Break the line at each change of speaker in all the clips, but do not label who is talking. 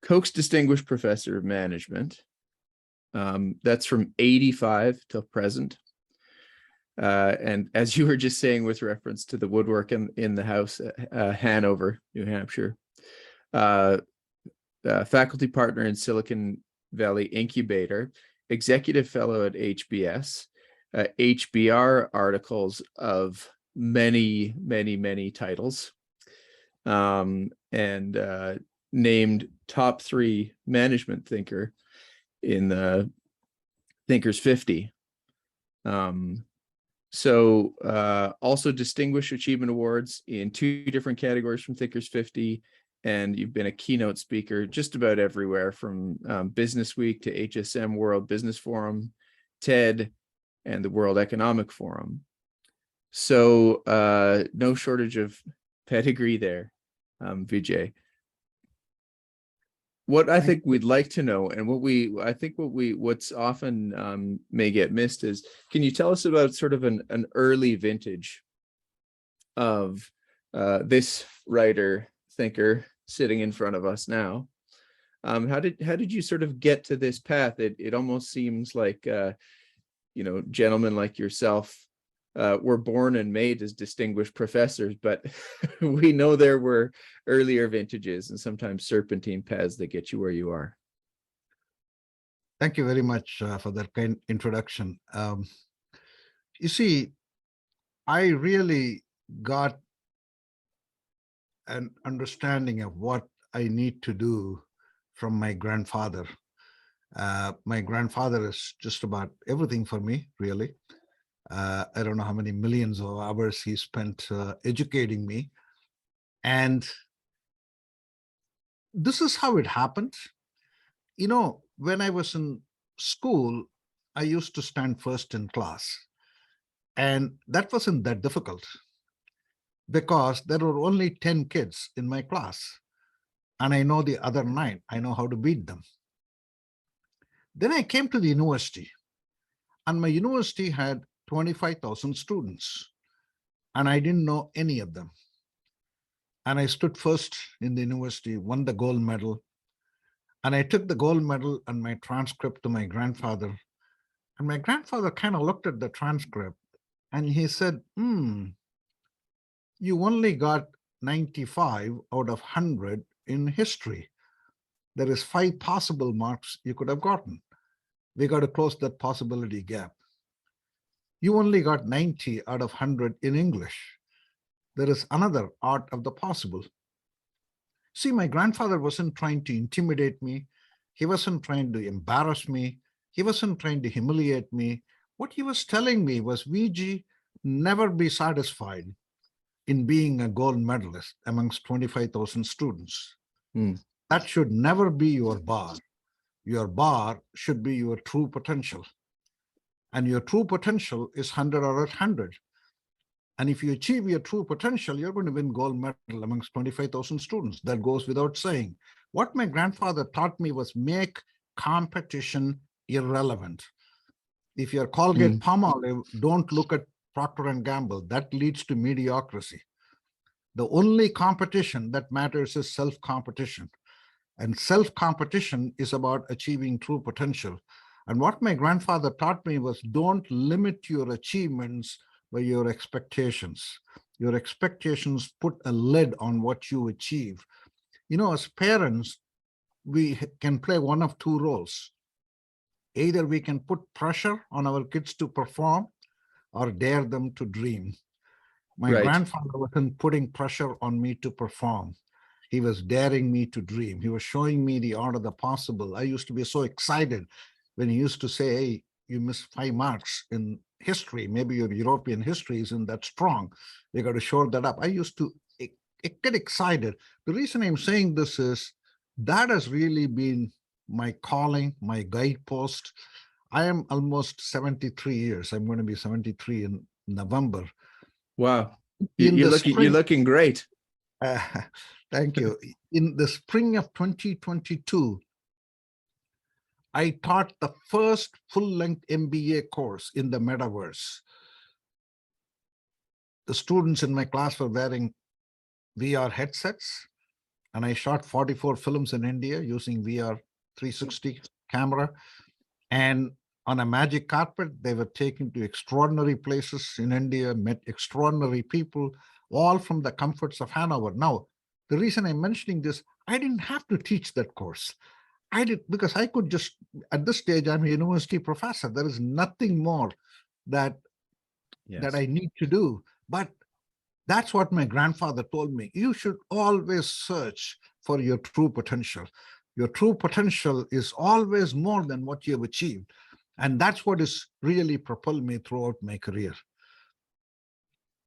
Koch's Distinguished Professor of Management. That's from 85 till present. And as you were just saying, with reference to the woodwork in the house, Hanover, New Hampshire, faculty partner in Silicon Valley Incubator, executive fellow at HBS, HBR articles of many, many, many titles, and named top 3 management thinker in the Thinkers 50. Also Distinguished Achievement Awards in 2 different categories from Thinkers 50, and you've been a keynote speaker just about everywhere, from Business Week to HSM World Business Forum, TED, and the World Economic Forum. So no shortage of pedigree there, Vijay. What I think we'd like to know, and what's often may get missed is, can you tell us about sort of an early vintage of this writer thinker sitting in front of us now? How did you sort of get to this path? It almost seems like gentlemen like yourself were born and made as distinguished professors, but we know there were earlier vintages and sometimes serpentine paths that get you where you are.
Thank you very much for that kind introduction. You see, I really got an understanding of what I need to do from my grandfather. My grandfather is just about everything for me, really. I don't know how many millions of hours he spent educating me. And this is how it happened. When I was in school, I used to stand first in class. And that wasn't that difficult, because there were only 10 kids in my class. And I know the other 9. I know how to beat them. Then I came to the university, and my university had 25,000 students, and I didn't know any of them. And I stood first in the university, won the gold medal. And I took the gold medal and my transcript to my grandfather. And my grandfather kind of looked at the transcript and he said, you only got 95 out of 100 in history. There is 5 possible marks you could have gotten. We got to close that possibility gap. You only got 90 out of 100 in English. There is another art of the possible. See, my grandfather wasn't trying to intimidate me. He wasn't trying to embarrass me. He wasn't trying to humiliate me. What he was telling me was, Vijay, never be satisfied in being a gold medalist amongst 25,000 students. That should never be your bar. Your bar should be your true potential. And your true potential is 100 out of 100. And if you achieve your true potential, you're going to win gold medal amongst 25,000 students. That goes without saying. What my grandfather taught me was make competition irrelevant. If you're Colgate Palmolive, don't look at Procter & Gamble. That leads to mediocrity. The only competition that matters is self-competition. And self-competition is about achieving true potential. And what my grandfather taught me was, don't limit your achievements by your expectations. Your expectations put a lid on what you achieve. As parents, we can play one of 2 roles. Either we can put pressure on our kids to perform or dare them to dream. My grandfather wasn't putting pressure on me to perform. He was daring me to dream. He was showing me the art of the possible. I used to be so excited when he used to say, hey, you missed 5 marks in history. Maybe your European history isn't that strong. We got to shore that up. I used to get excited. The reason I'm saying this is that has really been my calling, my guidepost. I am almost 73 years. I'm going to be 73 in November.
Wow. You're looking great.
Thank you. In the spring of 2022, I taught the first full-length MBA course in the metaverse. The students in my class were wearing VR headsets, and I shot 44 films in India using VR 360 camera. And on a magic carpet, they were taken to extraordinary places in India, met extraordinary people, all from the comforts of Hanover. Now, the reason I'm mentioning this, I didn't have to teach that course. I did because I could just, at this stage, I'm a university professor. There is nothing more that
Yes.
I need to do. But that's what my grandfather told me. You should always search for your true potential. Your true potential is always more than what you have achieved. And that's what has really propelled me throughout my career.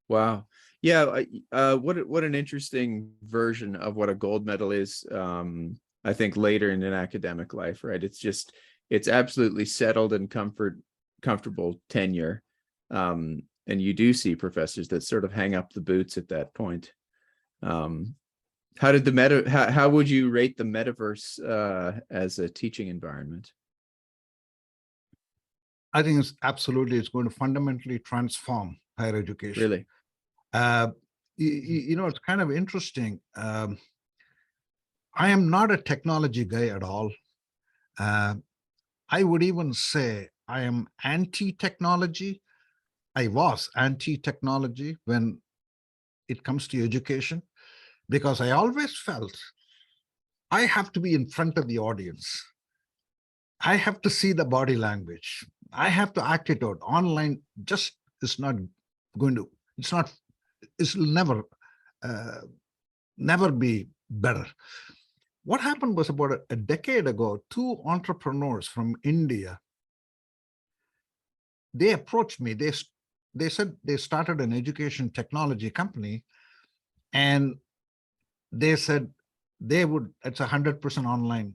Wow. Yeah. What an interesting version of what a gold medal is. I think later in an academic life, right? It's absolutely settled and comfortable tenure. And you do see professors that sort of hang up the boots at that point. How would you rate the metaverse as a teaching environment?
I think it's going to fundamentally transform higher education.
Really?
It's kind of interesting. I am not a technology guy at all. I would even say I am anti-technology. I was anti-technology when it comes to education, because I always felt I have to be in front of the audience. I have to see the body language. I have to act it out. Online just is not going to, it'll never be better. What happened was about a decade ago, two entrepreneurs from India, they approached me. They said they started an education technology company, and they said it's 100% online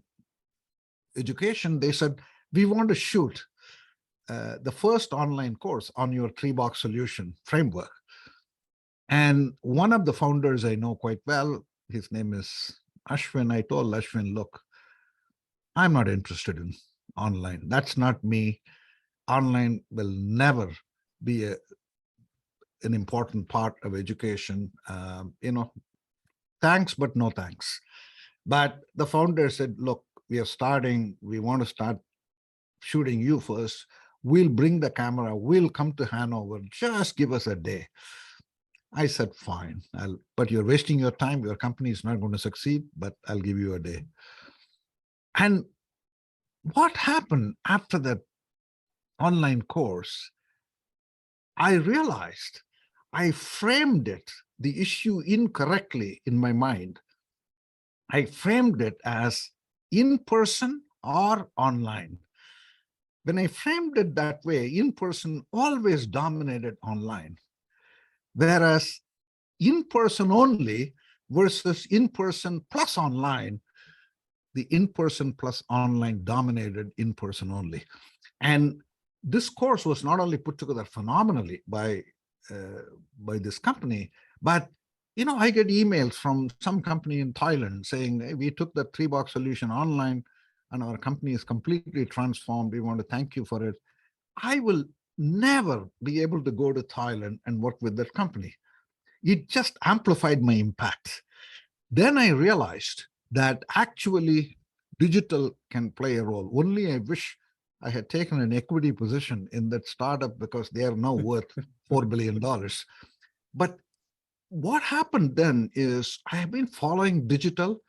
education. They said, we want to shoot the first online course on your 3-box solution framework. And one of the founders I know quite well, his name is Ashwin. I told Ashwin, look, I'm not interested in online. That's not me. Online will never be an important part of education. Thanks, but no thanks. But the founder said, look, we want to start shooting you first. We'll bring the camera. We'll come to Hanover. Just give us a day. I said, fine, but you're wasting your time. Your company is not going to succeed, but I'll give you a day. And what happened after that online course, I realized I framed the issue incorrectly in my mind. I framed it as in-person or online. When I framed it that way, in-person always dominated online, whereas in-person only versus in-person plus online, the in-person plus online dominated in-person only. And this course was not only put together phenomenally by this company, but I get emails from some company in Thailand saying, hey, we took the 3-box solution online and our company is completely transformed. We want to thank you for it. I will never be able to go to Thailand and work with that company. It just amplified my impact. Then I realized that actually digital can play a role. Only I wish I had taken an equity position in that startup, because they are now worth $4 billion. But what happened then is I have been following digital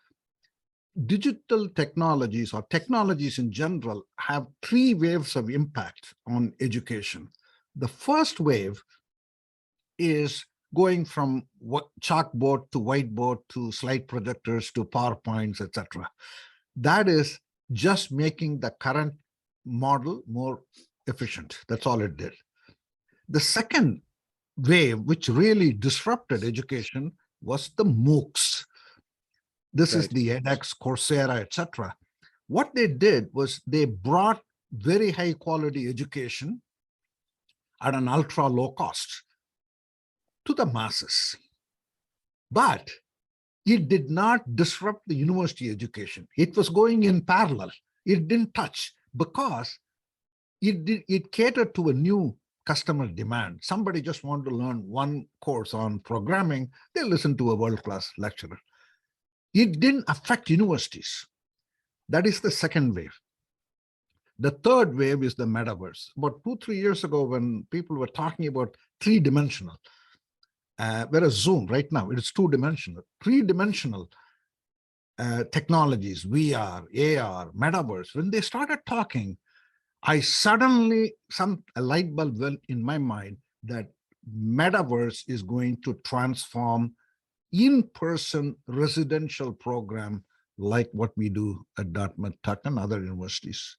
technologies, or technologies in general, have 3 waves of impact on education. The first wave is going from chalkboard to whiteboard to slide projectors to PowerPoints, etc. That is just making the current model more efficient. That's all it did. The second wave, which really disrupted education, was the MOOCs. This is the edX, Coursera, etc. What they did was they brought very high quality education at an ultra low cost to the masses. But it did not disrupt the university education. It was going in parallel. It didn't touch, because it catered to a new customer demand. Somebody just wanted to learn one course on programming, they listen to a world-class lecturer. It didn't affect universities. That is the second wave. The third wave is the metaverse. About 2-3 years ago, when people were talking about three-dimensional, whereas Zoom right now, it is two-dimensional. Three-dimensional technologies, VR, AR, metaverse, when they started talking, I suddenly, a light bulb went in my mind that metaverse is going to transform in-person residential program like what we do at Dartmouth Tech and other universities.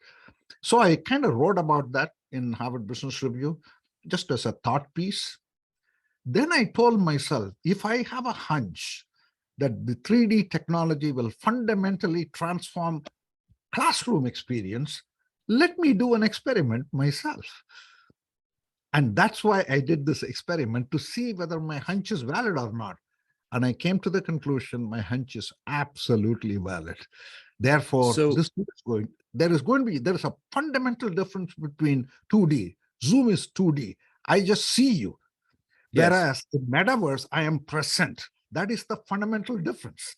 So I kind of wrote about that in Harvard Business Review, just as a thought piece. Then I told myself, if I have a hunch that the 3D technology will fundamentally transform classroom experience, let me do an experiment myself. And that's why I did this experiment, to see whether my hunch is valid or not. And I came to the conclusion my hunch is absolutely valid. Therefore,
So
there is a fundamental difference between 2D. Zoom is 2D. I just see you.
yes,
Whereas in metaverse, I am present. That is the fundamental difference.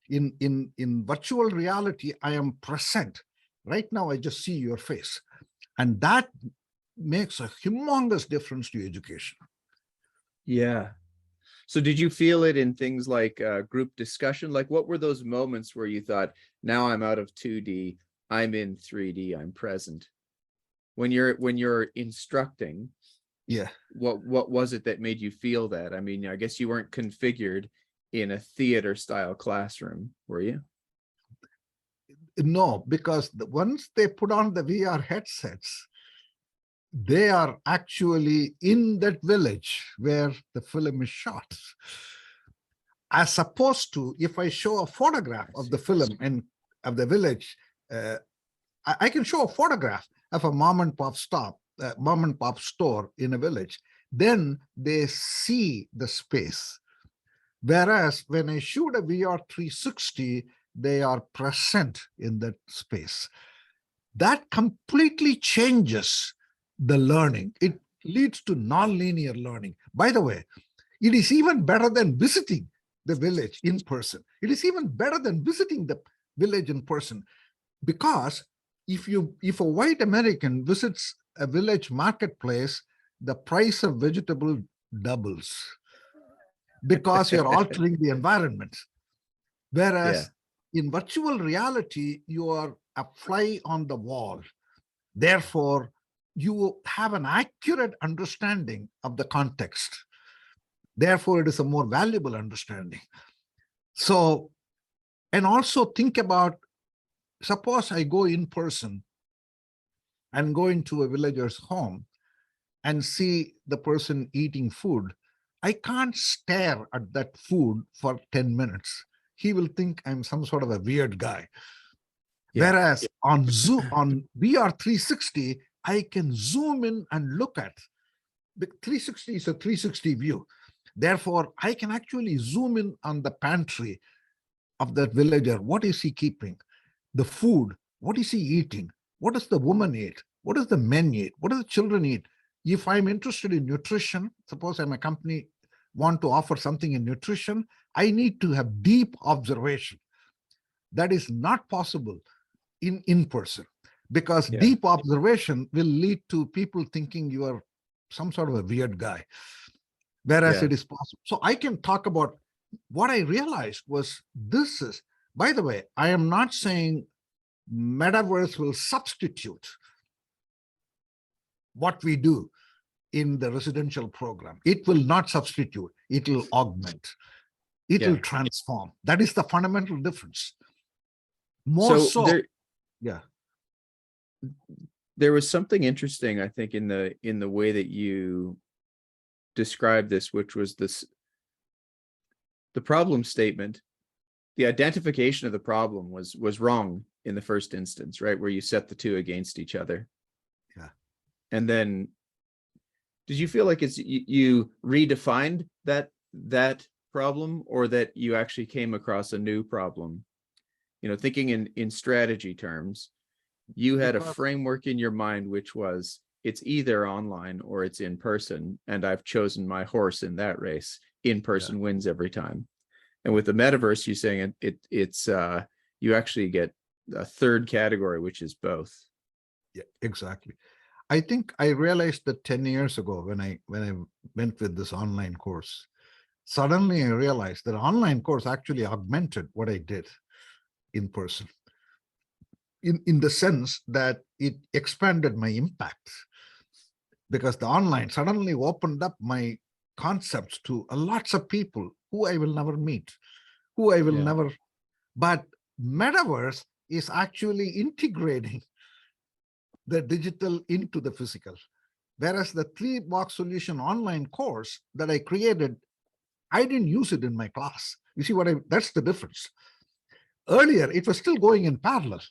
In virtual reality, I am present. Right now, I just see your face. And that makes a humongous difference to education.
yeah. So did you feel it in things like group discussion? Like, what were those moments where you thought, now I'm out of 2D, I'm in 3D, I'm present? When you're instructing,
Yeah.
what was it that made you feel that? I mean, I guess you weren't configured in a theater style classroom, were you?
No, because once they put on the VR headsets, they are actually in that village where the film is shot. As opposed to if I show a photograph of the film and of the village, I can show a photograph of a mom and pop store in a village. Then they see the space. Whereas when I shoot a VR 360, they are present in that space. That completely changes the learning. It leads to nonlinear learning. By the way, it is even better than visiting the village in person. It is even better than visiting the village in person, because if a white American visits a village marketplace, the price of vegetable doubles because you're altering the environment. Whereas in virtual reality, you are a fly on the wall. Therefore, you have an accurate understanding of the context. Therefore, it is a more valuable understanding. So, and also think about, suppose I go in person and go into a villager's home and see the person eating food. I can't stare at that food for 10 minutes. He will think I'm some sort of a weird guy.
Yeah.
Whereas on Zoom, on VR 360, I can zoom in and look at. The 360 is a 360 view. Therefore, I can actually zoom in on the pantry of that villager. What is he keeping? The food. What is he eating? What does the woman eat? What does the men eat? What do the children eat? If I'm interested in nutrition, suppose I'm a company, want to offer something in nutrition, I need to have deep observation. That is not possible in person, because deep observation will lead to people thinking you are some sort of a weird guy, whereas it is possible. So I can talk about what I realized was this is, by the way, I am not saying metaverse will substitute what we do in the residential program. It will not substitute, it will augment, it will transform. That is the fundamental difference. More so.
There was something interesting, I think, in the way that you described this, which was the problem statement. The identification of the problem was wrong in the first instance, right? Where you set the two against each other.
Yeah.
And then did you feel like you redefined that problem, or that you actually came across a new problem? You know, thinking in strategy terms, you had a framework in your mind, which was it's either online or it's in person. And I've chosen my horse in that race. In person wins every time. And with the metaverse, you're saying it's you actually get a third category, which is both.
Yeah, exactly. I think I realized that 10 years ago when I went with this online course. Suddenly I realized that online course actually augmented what I did in person, in the sense that it expanded my impact, because the online suddenly opened up my concepts to lots of people who I will never meet, who I will
Yeah.
never. But metaverse is actually integrating the digital into the physical. Whereas the 3-box solution online course that I created, I didn't use it in my class. You see that's the difference. Earlier, it was still going in parallel,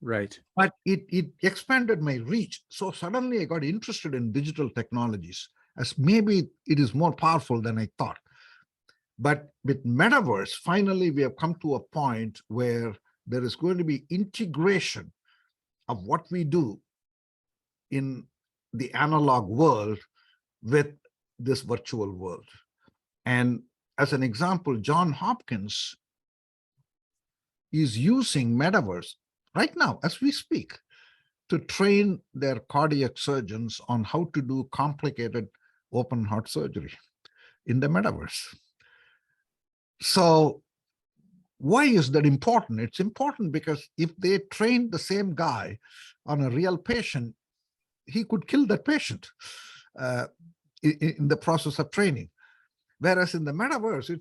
Right.
but it expanded my reach. So suddenly I got interested in digital technologies, as maybe it is more powerful than I thought. But with metaverse, finally, we have come to a point where there is going to be integration of what we do in the analog world with this virtual world. And as an example, John Hopkins is using metaverse right now as we speak to train their cardiac surgeons on how to do complicated open heart surgery in the metaverse. So why is that important? It's important because if they train the same guy on a real patient, he could kill that patient in the process of training. Whereas in the metaverse, it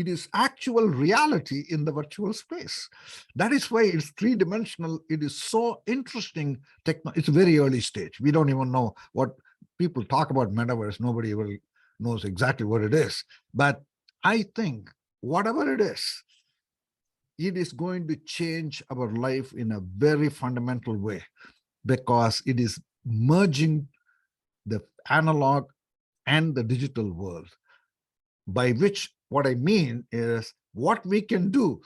is actual reality in the virtual space. That is why it's 3-dimensional. It is so interesting. It's a very early stage. We don't even know what people talk about metaverse. Nobody ever knows exactly what it is. But I think whatever it is going to change our life in a very fundamental way, because it is merging the analog and the digital world, by which what I mean is what we can do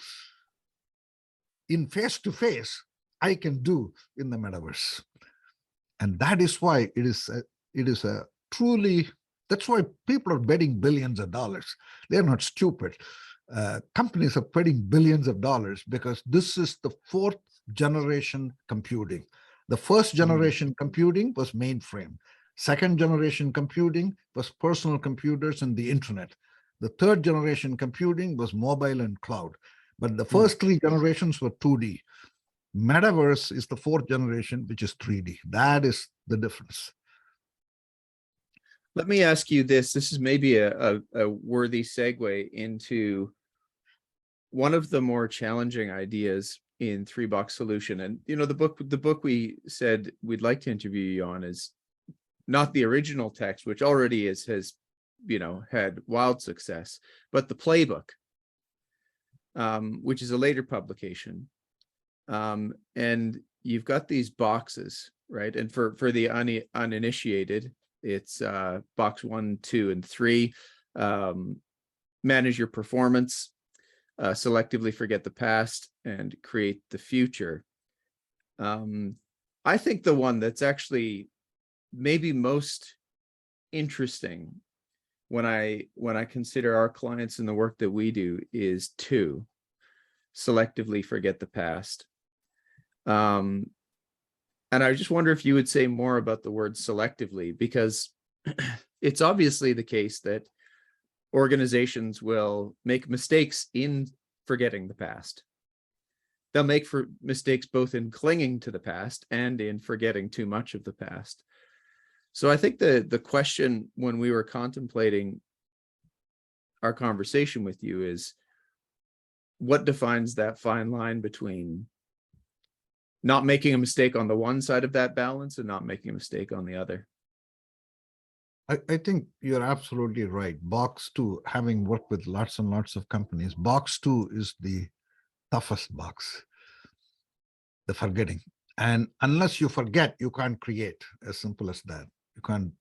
in face-to-face, I can do in the metaverse. And that is why it is a truly, that's why people are betting billions of dollars. They're not stupid. Companies are betting billions of dollars because this is the 4th generation computing. The first generation computing was mainframe. Second generation computing was personal computers and the internet. The 3rd generation computing was mobile and cloud. But the first 3 generations were 2D. Metaverse is the 4th generation, which is 3D. That is the difference.
Let me ask you this. This is maybe a worthy segue into one of the more challenging ideas in 3-box solution. And, you know, the book we said we'd like to interview you on is not the original text, which already has, you know, had wild success, but the playbook, which is a later publication. And you've got these boxes, right? And for the uninitiated, it's box 1, 2, and 3. Manage your performance, selectively forget the past, and create the future. I think the one that's actually maybe most interesting when I consider our clients and the work that we do is 2, selectively forget the past. And I just wonder if you would say more about the word selectively, because it's obviously the case that organizations will make mistakes in forgetting the past. They'll make mistakes both in clinging to the past and in forgetting too much of the past. So I think the question when we were contemplating our conversation with you is, what defines that fine line between not making a mistake on the one side of that balance and not making a mistake on the other?
I think you're absolutely right. Box 2, having worked with lots and lots of companies, box 2 is the toughest box, the forgetting. And unless you forget, you can't create, as simple as that. You can't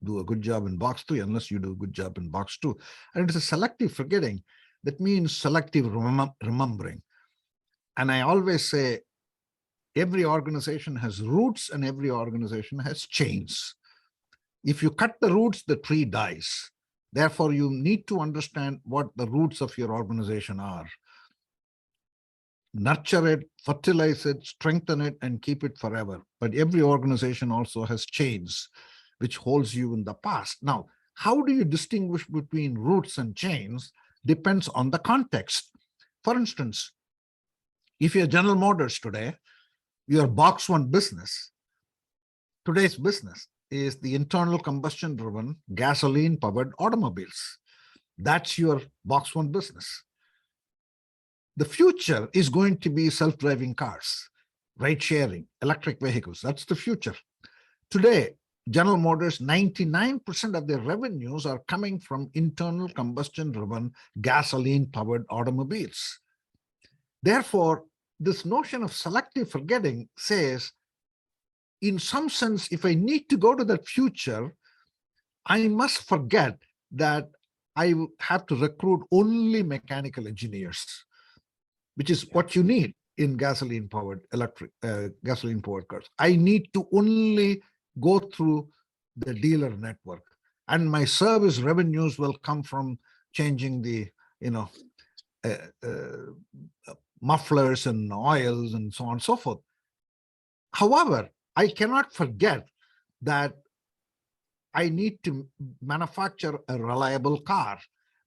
do a good job in box 2 unless you do a good job in box 2. And it is a selective forgetting. That means selective remembering. And I always say, every organization has roots and every organization has chains. If you cut the roots, the tree dies. Therefore, you need to understand what the roots of your organization are. Nurture it, fertilize it, strengthen it, and keep it forever. But every organization also has chains, which holds you in the past. Now, how do you distinguish between roots and chains depends on the context. For instance, if you're General Motors today, your box one business, today's business is the internal combustion driven gasoline powered automobiles. That's your box one business. The future is going to be self-driving cars, ride sharing, electric vehicles. That's the future. Today, General Motors, 99% of their revenues are coming from internal combustion driven gasoline powered automobiles. Therefore, this notion of selective forgetting says, in some sense, if I need to go to that future, I must forget that I have to recruit only mechanical engineers, which is what you need in gasoline powered cars. I need to only go through the dealer network, and my service revenues will come from changing the mufflers and oils and so on and so forth. However, I cannot forget that I need to manufacture a reliable car,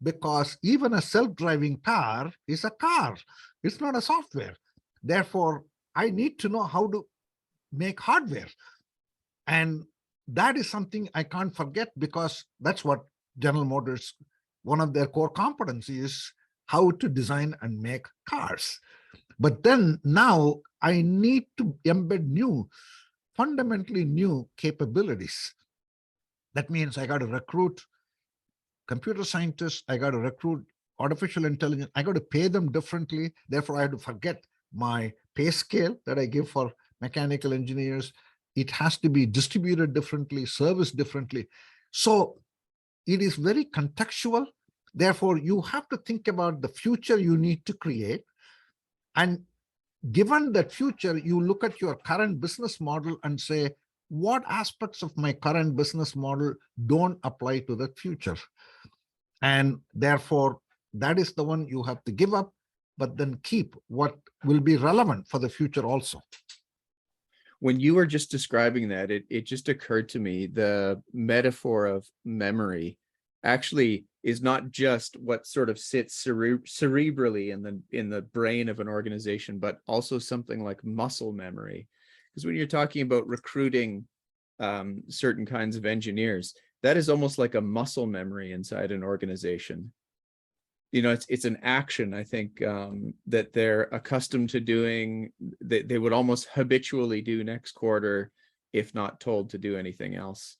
because even a self-driving car is a car. It's not a software. Therefore, I need to know how to make hardware. And that is something I can't forget, because that's what General Motors, one of their core competencies is how to design and make cars. But then now I need to embed fundamentally new capabilities. That means I got to recruit computer scientists, I got to recruit artificial intelligence, I got to pay them differently. Therefore, I have to forget my pay scale that I give for mechanical engineers. It has to be distributed differently, serviced differently. So it is very contextual. Therefore, you have to think about the future you need to create. And given that future, you look at your current business model and say, what aspects of my current business model don't apply to that future? And therefore, that is the one you have to give up, but then keep what will be relevant for the future also.
When you were just describing that, it just occurred to me, the metaphor of memory actually is not just what sort of sits cerebrally in the brain of an organization, but also something like muscle memory. Because when you're talking about recruiting certain kinds of engineers, that is almost like a muscle memory inside an organization. It's an action, I think, that they're accustomed to doing, that they would almost habitually do next quarter, if not told to do anything else.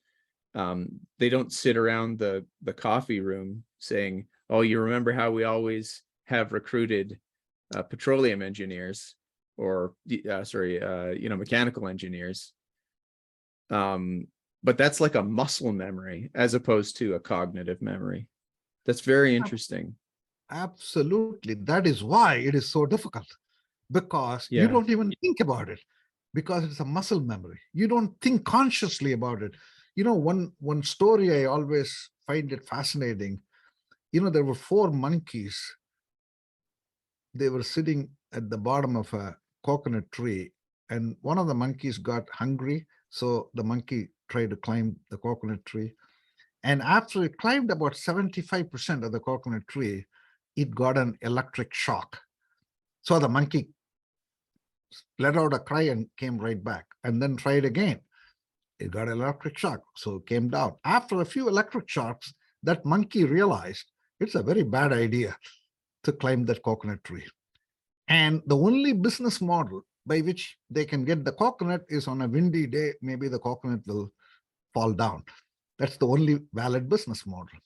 They don't sit around the coffee room saying, oh, you remember how we always have recruited petroleum engineers or mechanical engineers. But that's like a muscle memory as opposed to a cognitive memory. That's very interesting.
Absolutely. That is why it is so difficult, because you don't even think about it, because it's a muscle memory. You don't think consciously about it. One story I always find it fascinating. There were 4 monkeys. They were sitting at the bottom of a coconut tree, and one of the monkeys got hungry. So the monkey tried to climb the coconut tree. And after it climbed about 75% of the coconut tree, it got an electric shock. So the monkey let out a cry and came right back, and then tried again. It got an electric shock, so it came down. After a few electric shocks, that monkey realized it's a very bad idea to climb that coconut tree. And the only business model by which they can get the coconut is on a windy day, maybe the coconut will fall down. That's the only valid business model.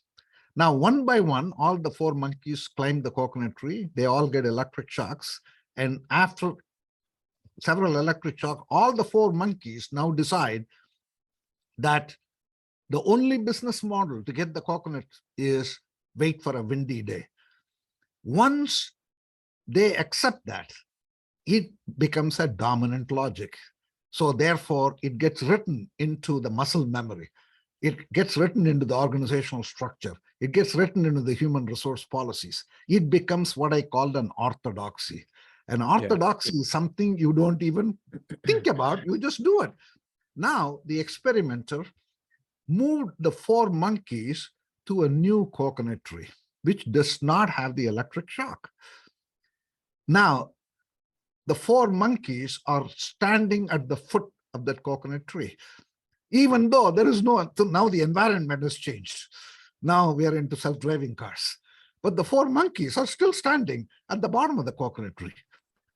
Now, one by one, all the 4 monkeys climb the coconut tree. They all get electric shocks. And after several electric shocks, all the 4 monkeys now decide that the only business model to get the coconut is wait for a windy day. Once they accept that, it becomes a dominant logic. So therefore, it gets written into the muscle memory. It gets written into the organizational structure. It gets written into the human resource policies. It becomes what I called an orthodoxy. An orthodoxy is something you don't even think about, you just do it. Now, the experimenter moved the 4 monkeys to a new coconut tree, which does not have the electric shock. Now, the 4 monkeys are standing at the foot of that coconut tree, even though there is no, now the environment has changed. Now we are into self-driving cars, but the 4 monkeys are still standing at the bottom of the coconut tree.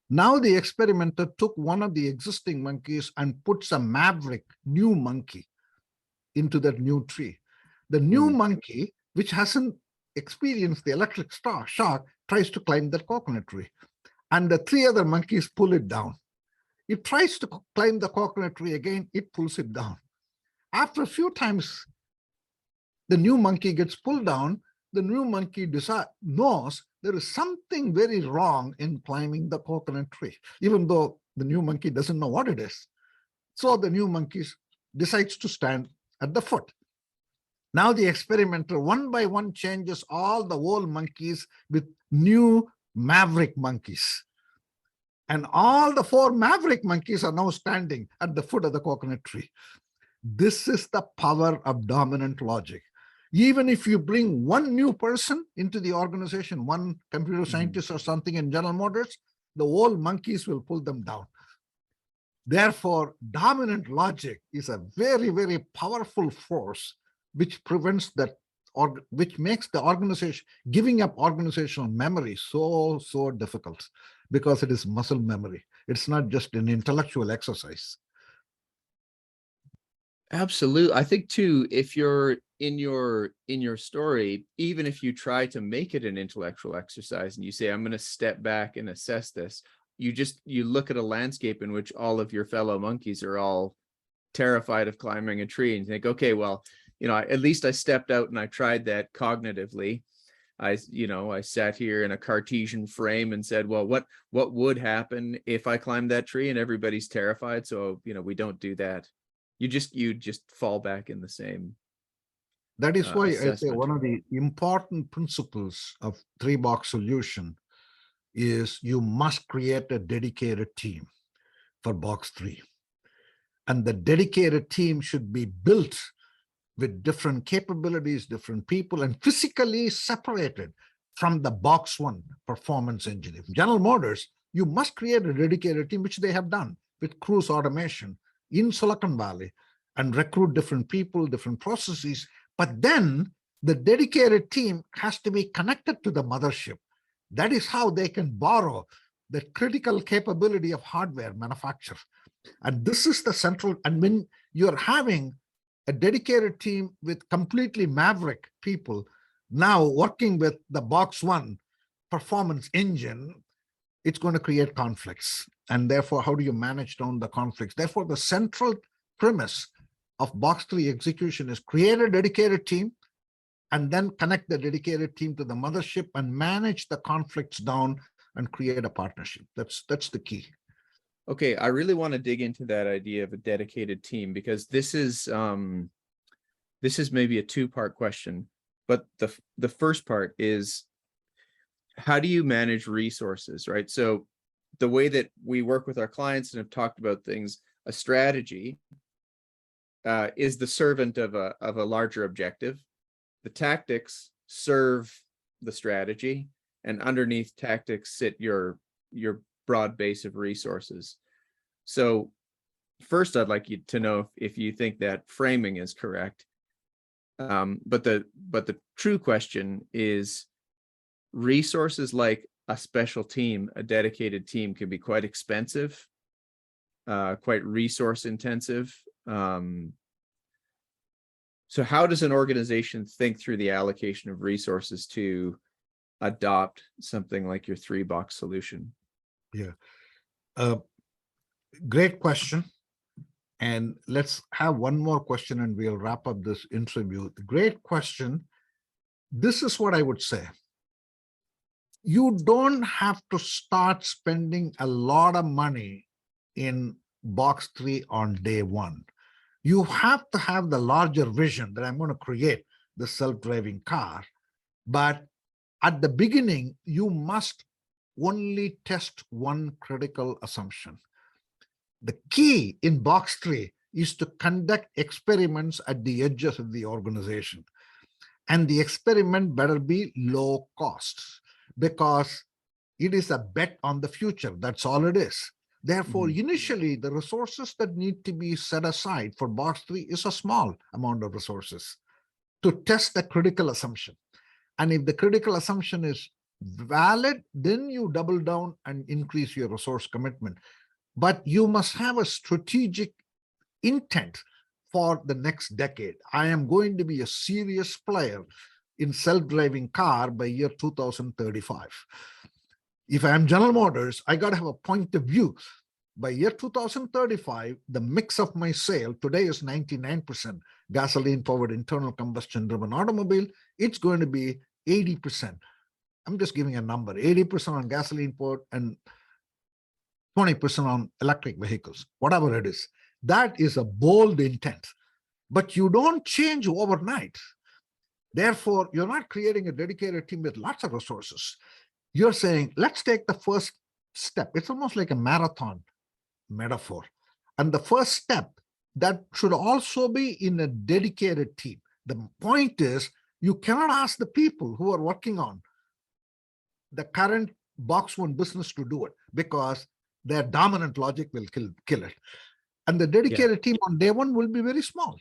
Now the experimenter took one of the existing monkeys and puts a maverick new monkey into that new tree. The new monkey, which hasn't experienced the electric shock, tries to climb that coconut tree. And the 3 other monkeys pull it down. It tries to climb the coconut tree again, it pulls it down. After a few times, the new monkey gets pulled down. The new monkey knows there is something very wrong in climbing the coconut tree, even though the new monkey doesn't know what it is. So the new monkey decides to stand at the foot. Now the experimenter one by one changes all the old monkeys with new maverick monkeys. And all the 4 maverick monkeys are now standing at the foot of the coconut tree. This is the power of dominant logic. Even if you bring one new person into the organization, one computer scientist or something in General Motors, the old monkeys will pull them down. Therefore, dominant logic is a very, very powerful force which prevents that, or which makes the organization, giving up organizational memory so difficult, because it is muscle memory. It's not just an intellectual exercise.
Absolutely. I think too, if you're in your story, even if you try to make it an intellectual exercise and you say, I'm going to step back and assess this, you look at a landscape in which all of your fellow monkeys are all terrified of climbing a tree and think, okay, well, at least I stepped out and I tried that cognitively. I sat here in a Cartesian frame and said, well, what would happen if I climbed that tree? And everybody's terrified. So, we don't do that. You just fall back in the same.
That is why
assessment.
I say one of the important principles of 3-box solution is you must create a dedicated team for box 3. And the dedicated team should be built with different capabilities, different people, and physically separated from the box 1 performance engineer. General Motors, you must create a dedicated team, which they have done with Cruise Automation in Silicon Valley, and recruit different people, different processes. But then the dedicated team has to be connected to the mothership. That is how they can borrow the critical capability of hardware manufacture. And this is the central, and when you're having a dedicated team with completely maverick people now working with the box 1 performance engine, it's going to create conflicts. And therefore, how do you manage down the conflicts? Therefore, the central premise of box 3 execution is create a dedicated team and then connect the dedicated team to the mothership and manage the conflicts down and create a partnership. That's the key.
Okay, I really want to dig into that idea of a dedicated team, because this is maybe a 2-part question, but the first part is, how do you manage resources, right? So the way that we work with our clients and have talked about things, a strategy is the servant of a larger objective. The tactics serve the strategy, and underneath tactics sit your broad base of resources. So first, I'd like you to know if you think that framing is correct. But the true question is, resources like a special team, a dedicated team, can be quite expensive, quite resource intensive. So how does an organization think through the allocation of resources to adopt something like your 3-box solution?
Yeah, great question. And let's have one more question and we'll wrap up this interview. Great question. This is what I would say. You don't have to start spending a lot of money in box 3 on day 1. You have to have the larger vision that I'm going to create the self-driving car. But at the beginning, you must only test one critical assumption. The key in box 3 is to conduct experiments at the edges of the organization. And the experiment better be low cost, because it is a bet on the future. That's all it is. Therefore, initially, the resources that need to be set aside for box 3 is a small amount of resources to test the critical assumption. And if the critical assumption is valid, then you double down and increase your resource commitment. But you must have a strategic intent for the next decade. I am going to be a serious player in self-driving car by year 2035. If I am General Motors, I got to have a point of view. By year 2035, the mix of my sale today is 99% gasoline-powered internal combustion-driven automobile. It's going to be 80%. I'm just giving a number, 80% on gasoline-powered and 20% on electric vehicles, whatever it is. That is a bold intent, but you don't change overnight. Therefore, you're not creating a dedicated team with lots of resources. You're saying, let's take the first step. It's almost like a marathon metaphor. And the first step, that should also be in a dedicated team. The point is, you cannot ask the people who are working on the current box 1 business to do it, because their dominant logic will kill it. And the dedicated team on day 1 will be very small.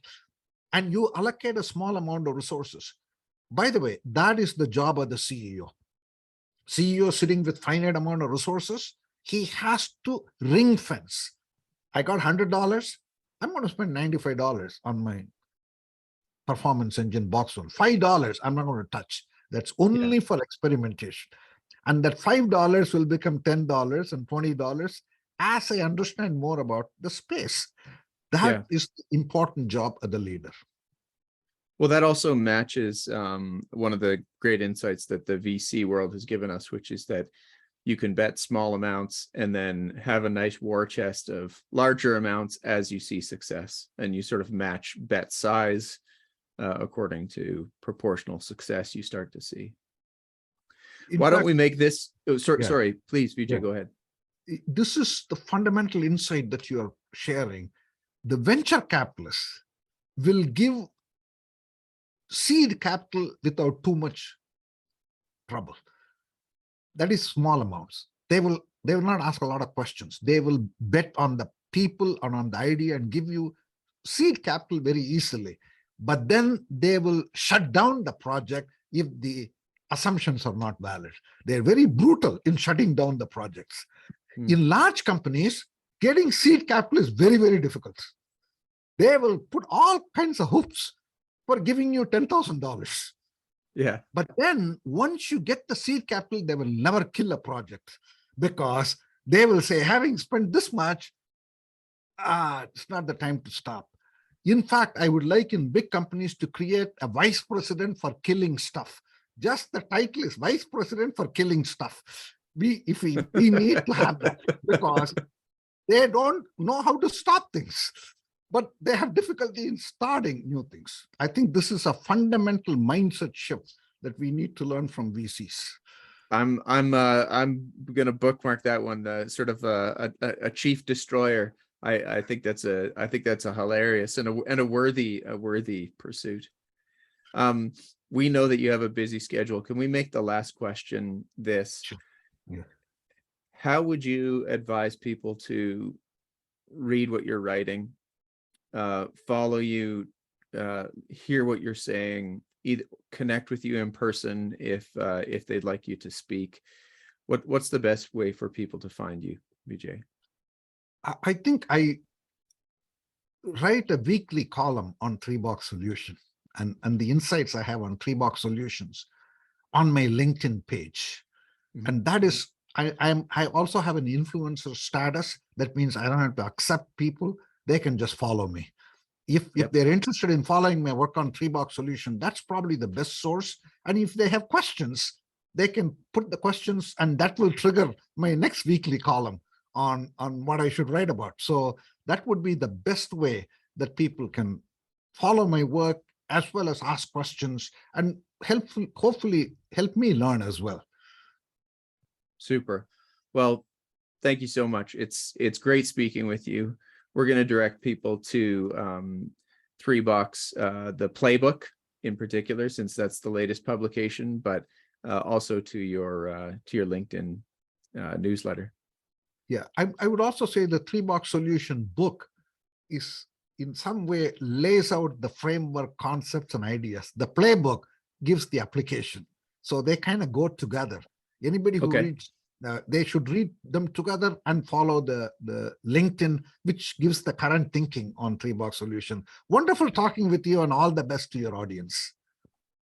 And you allocate a small amount of resources. By the way, that is the job of the CEO. CEO sitting with finite amount of resources, he has to ring fence. I got $100. I'm going to spend $95 on my performance engine box 1. $5 I'm not going to touch. That's only for experimentation. And that $5 will become $10 and $20 as I understand more about the space. That is the important job of the leader.
Well, that also matches one of the great insights that the VC world has given us, which is that you can bet small amounts and then have a nice war chest of larger amounts as you see success, and you sort of match bet size according to proportional success you start to see. Why don't we make this? Oh, sorry, please, Vijay, go ahead.
This is the fundamental insight that you are sharing. The venture capitalists will give seed capital without too much trouble. That is small amounts. They will not ask a lot of questions. They will bet on the people and on the idea and give you seed capital very easily. But then they will shut down the project if the assumptions are not valid. They're very brutal in shutting down the projects. In large companies, getting seed capital is very, very difficult. They will put all kinds of hoops for giving you $10,000.
Yeah.
But then once you get the seed capital, they will never kill a project, because they will say, having spent this much, it's not the time to stop. In fact, I would like in big companies to create a vice president for killing stuff. Just the title is Vice President for Killing Stuff. We need to have that, because they don't know how to stop things, but they have difficulty in starting new things. I think this is a fundamental mindset shift that we need to learn from VCs.
I'm gonna bookmark that one. Sort of a chief destroyer. I think that's a hilarious and a worthy pursuit. We know that you have a busy schedule. Can we make the last question this?
Sure. Yeah.
How would you advise people to read what you're writing, follow you, hear what you're saying, either connect with you in person if they'd like you to speak? What's the best way for people to find you, Vijay?
I think I write a weekly column on 3Box Solution and the insights I have on 3Box Solutions on my LinkedIn page. And that is, I also have an influencer status. That means I don't have to accept people. They can just follow me. If they're interested in following my work on 3Box Solution, that's probably the best source. And if they have questions, they can put the questions, and that will trigger my next weekly column on what I should write about. So that would be the best way that people can follow my work as well as ask questions and hopefully help me learn as well.
Super. Well, thank you so much. It's great speaking with you. We're going to direct people to 3Box, the playbook in particular, since that's the latest publication, but also to your LinkedIn newsletter.
Yeah, I would also say the 3Box solution book is in some way lays out the framework, concepts, and ideas. The playbook gives the application. So they kind of go together. Anybody who reads, they should read them together and follow the LinkedIn, which gives the current thinking on 3Box solution. Wonderful talking with you, and all the best to your audience.